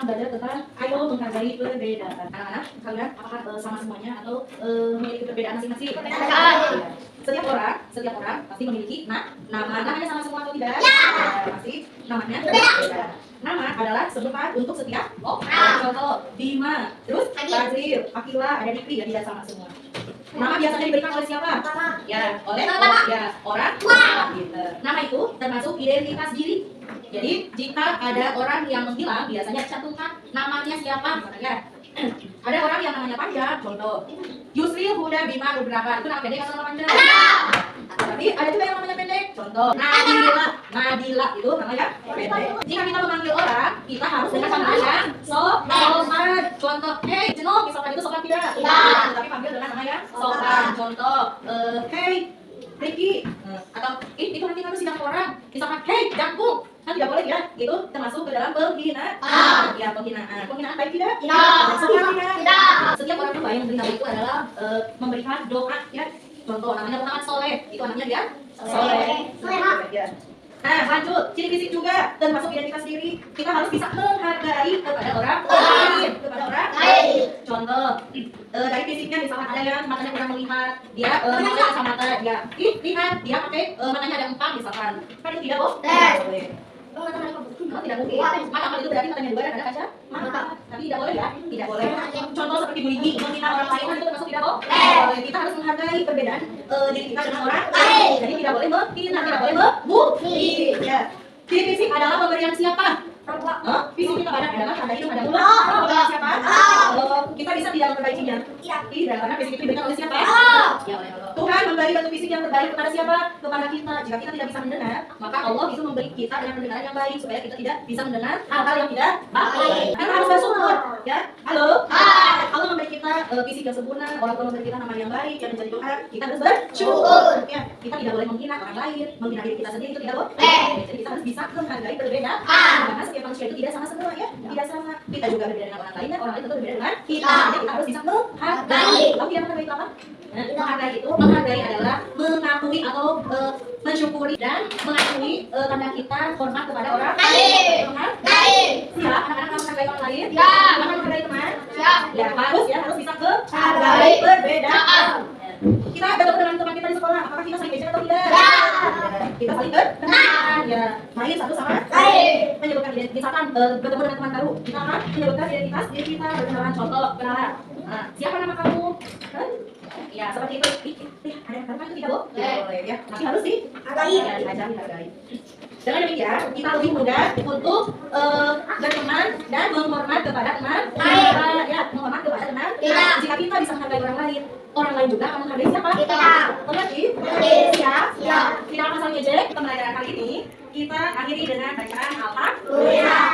akan belajar tentang ayo menghargai perbedaan. Anak-anak, kalian apakah sama semuanya atau memiliki perbedaan masing-masing? Perbedaan. Ya. Setiap orang pasti memiliki namanya sama semua atau tidak? Ya. Pasti namanya berbeda. Nama adalah sebutan untuk setiap orang. Contoh Bima, terus Fazil, Akila, ada Dikri, ya tidak sama semua. Nama biasanya diberikan oleh siapa? Ya, oleh orang tua. Gitu. Nama itu termasuk identitas diri. Jadi jika ada orang yang menghilang, biasanya dicantumkan namanya siapa. Misalnya ada orang yang namanya panjang, contoh Yusril Huda Bima beberapa, itu nama pendek atau nama panjang? Tapi ada juga yang namanya pendek, contoh Nadila itu namanya pendek. Jika kita memanggil orang, kita harus dengan panggilan yang sopan. Contoh, hey Jeno, misalkan itu sopan tidak? Tapi panggil dengan nama yang sopan. Contoh, hey Ricky, atau itu nanti kamu sidang orang, misalkan hey Jangkung, kan tidak boleh ya, itu termasuk ke dalam penghinaan. Ya, penghinaan baik tidak? Tidak. Setiap orang yang baik memberi nama itu adalah memberikan doa ya. Contoh namanya Muhammad Soleh, itu anaknya dia Soleh. Ya. Nah, lanjut, ciri fisik juga termasuk identitas diri. Kita harus bisa menghargai kepada orang lain, Contoh, dari fisiknya misalkan ada yang matanya kurang melihat, dia matanya kacamata, dia lihat dia pakai matanya ada 4 misalkan. Kan itu tidak boleh. Tidak mungkin. Mata itu berarti matanya 2 dan ada kaca mata. Tapi tidak boleh ya, tidak boleh. Contoh seperti bullying, menghina orang lain kan itu termasuk tidak boleh. Kita harus menghargai perbedaan diri kita dengan orang lain. Jadi tidak boleh menghina, tidak boleh membuli. Ya. Ciri fisik adalah pemberian siapa? Fisik kita ada mata, ada hidung, ada mulut. Pemberian siapa? Kita bisa tidak memperbaikinya? Tidak, karena fisik itu diberikan oleh siapa? Ya, oleh Allah. Tuhan memberi bentuk fisik yang terbaik kepada siapa? Kepada kita. Jika kita tidak bisa mendengar, maka Allah bisa memberi kita dengan pendengaran yang baik supaya kita tidak bisa mendengar hal-hal yang tidak baik. Kita harus bersyukur, ya. Halo. Allah memberi kita fisik yang sempurna, orang tua memberi kita nama yang baik, yang menjadi Tuhan. Kita harus bersyukur. Ya, kita tidak boleh menghina orang lain, menghina diri kita sendiri itu tidak boleh. Jadi kita harus bisa menghargai perbedaan. Karena setiap manusia itu tidak sama semua ya, tidak sama. Kita juga berbeda dengan orang lain dan orang lain tentu berbeda dengan kita. Jadi kita harus bisa menghargai. Kamu tidak menghargai itu apa? Menghargai adalah mengakui atau mensyukuri dan mengakui tanda kita hormat kepada orang lain. Siap, anak-anak kamu menghargai orang lain? Ya. Kamu menghargai teman? Ya, harus bisa menghargai perbedaan. Kita bertemu dengan teman kita di sekolah, apakah kita saling ejek atau tidak? Ya. Kita saling berkenalan, ya. Main satu sama lain. Menyebutkan identitas, misalkan bertemu dengan teman baru, kita akan menyebutkan identitas diri kita, berkenalan. Contoh, kenalan. Siapa nama kamu? Ya, seperti itu. Ada yang itu tidak boleh ya. Tapi harus dihargai. Ya, dihargai. Dengan demikian, kita lebih mudah untuk berteman dan menghormat kepada teman. Ya, menghormat kepada teman. Jika kita bisa menghargai orang lain juga akan menghargai siapa? Kita. Mengerti? Siap. Tidak akan saling ejek. Pembelajaran kali ini kita akhiri dengan bacaan Alhamdulillah.